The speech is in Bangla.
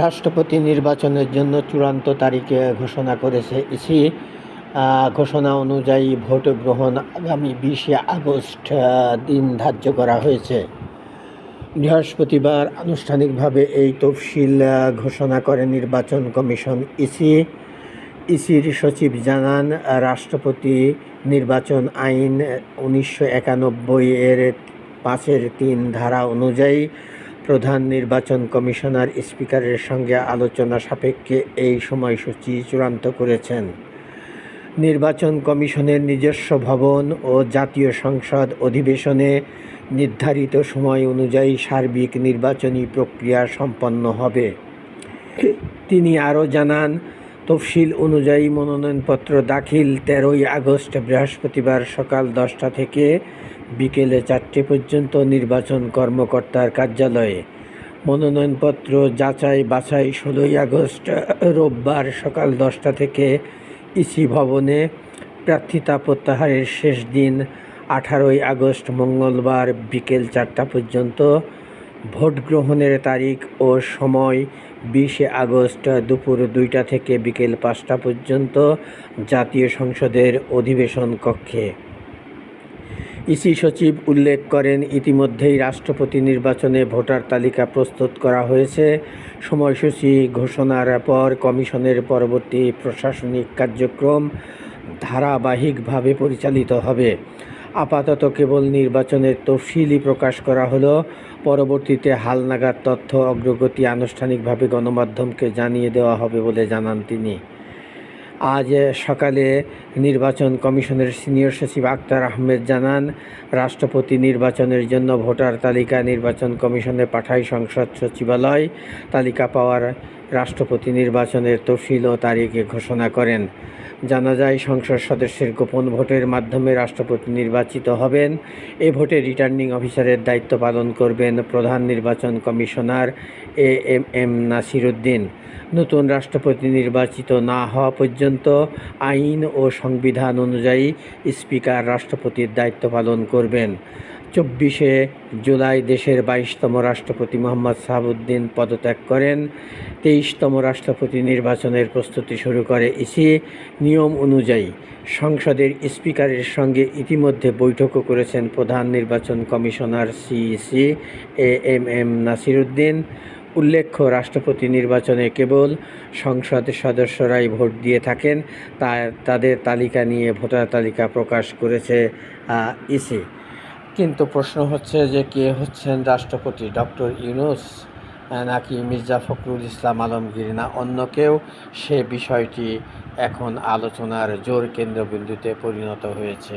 রাষ্ট্রপতি নির্বাচনের জন্য চূড়ান্ত তারিখ ঘোষণা করেছে ইসি। ঘোষণা অনুযায়ী ভোট গ্রহণ আগামী 20শে আগস্ট দিন ধার্য করা হয়েছে। বৃহস্পতিবার আনুষ্ঠানিকভাবে এই তফসিল ঘোষণা করে নির্বাচন কমিশন ইসির সচিব জানান, রাষ্ট্রপতি নির্বাচন আইন 1991 এর 5-3 ধারা অনুযায়ী প্রধান নির্বাচন কমিশনার স্পিকারের সঙ্গে আলোচনা সাপেক্ষে এই সময়সূচি চূড়ান্ত করেছেন। নির্বাচন কমিশনের নিজস্ব ভবন ও জাতীয় সংসদ অধিবেশনে নির্ধারিত সময় অনুযায়ী সার্বিক নির্বাচনী প্রক্রিয়া সম্পন্ন হবে। তিনি আরও জানান, তফসিল অনুযায়ী মনোনয়নপত্র দাখিল 13ই আগস্ট বৃহস্পতিবার সকাল 10টা থেকে বিকেলে 4টে পর্যন্ত নির্বাচন কর্মকর্তার কার্যালয়ে। মনোনয়নপত্র যাচাই বাছাই 16ই আগস্ট রোববার সকাল 10টা থেকে ইসি ভবনে। প্রার্থিতা প্রত্যাহারের শেষ দিন 18ই আগস্ট মঙ্গলবার বিকেল 4টা পর্যন্ত। ভোট গ্রহণের তারিখ ও সময় 20শে আগস্ট দুপুর 2টা থেকে বিকেল 5টা পর্যন্ত জাতীয় সংসদের অধিবেশন কক্ষে। ইসি সচিব উল্লেখ করেন, ইতিমধ্যেই রাষ্ট্রপতি নির্বাচনে ভোটার তালিকা প্রস্তুত করা হয়েছে। সময়সূচি ঘোষণার পর কমিশনের পরবর্তী প্রশাসনিক কার্যক্রম ধারাবাহিকভাবে পরিচালিত হবে। আপাতত কেবল নির্বাচনের তফসিলই প্রকাশ করা হলো। পরবর্তীতে হালনাগাদ তথ্য অগ্রগতি আনুষ্ঠানিকভাবে গণমাধ্যমকে জানিয়ে দেওয়া হবে বলে জানান তিনি। আজ সকালে নির্বাচন কমিশনের সিনিয়র সচিব আক্তার আহমেদ জানান, রাষ্ট্রপতি নির্বাচনের জন্য ভোটার তালিকা নির্বাচন কমিশনে পাঠায় সংসদ সচিবালয়। তালিকা পাওয়ার রাষ্ট্রপতি নির্বাচনের তফসিল ও তারিখ ঘোষণা করেন। জানা যায়, সংসদ সদস্যের গোপন ভোটের মাধ্যমে রাষ্ট্রপতি নির্বাচিত হবেন। এ ভোটে রিটার্নিং অফিসারের দায়িত্ব পালন করবেন প্রধান নির্বাচন কমিশনার এএমএম নাসির উদ্দিন। নতুন রাষ্ট্রপতি নির্বাচিত না হওয়া পর্যন্ত আইন ও সংবিধান অনুযায়ী স্পিকার রাষ্ট্রপতির দায়িত্ব পালন করবেন। 24শে জুলাই দেশের 22তম রাষ্ট্রপতি মোহাম্মদ শাহাবুদ্দিন পদত্যাগ করেন। 23তম রাষ্ট্রপতি নির্বাচনের প্রস্তুতি শুরু করে ইসি। নিয়ম অনুযায়ী সংসদের স্পিকারের সঙ্গে ইতিমধ্যে বৈঠকও করেছেন প্রধান নির্বাচন commissioner CEC AMM Nasir Uddin. উল্লেখ্য, রাষ্ট্রপতি নির্বাচনে কেবল সংসদ সদস্যরাই ভোট দিয়ে থাকেন। তাদের তালিকা নিয়ে ভোটার তালিকা প্রকাশ করেছে ইসি। কিন্তু প্রশ্ন হচ্ছে যে কে হচ্ছেন রাষ্ট্রপতি, ডক্টর ইউনূস নাকি মির্জা ফখরুল ইসলাম আলমগীর, না অন্য কেউ? সে বিষয়টি এখন আলোচনার জোর কেন্দ্রবিন্দুতে পরিণত হয়েছে।